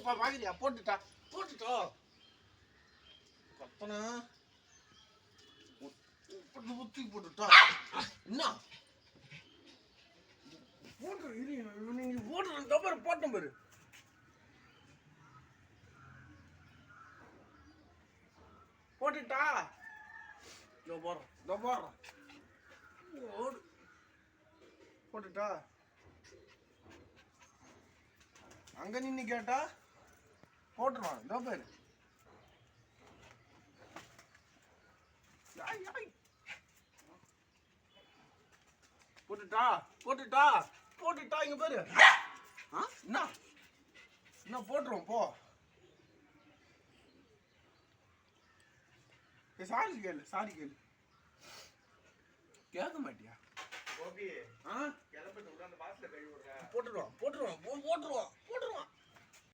போட்டுப்பா வாங்கிறியா போட்டுட்டா போட்டுட்டோ கத்தனா ஊத்தி போட்டுட்டா என்ன போட்டு நீங்க போட்டு டப்பர் போட்டோம் பாரு போட்டுட்டா போடுறோம் ஓடு போட்டுட்டா அங்க நின்று கேட்டா போட்டுருவான் இதோ பேரு போட்டுட்டா இங்க பேரு என்ன போட்டுருவோம் போ சாரி கேளு கேட்க மாட்டியா போட்டுருவான்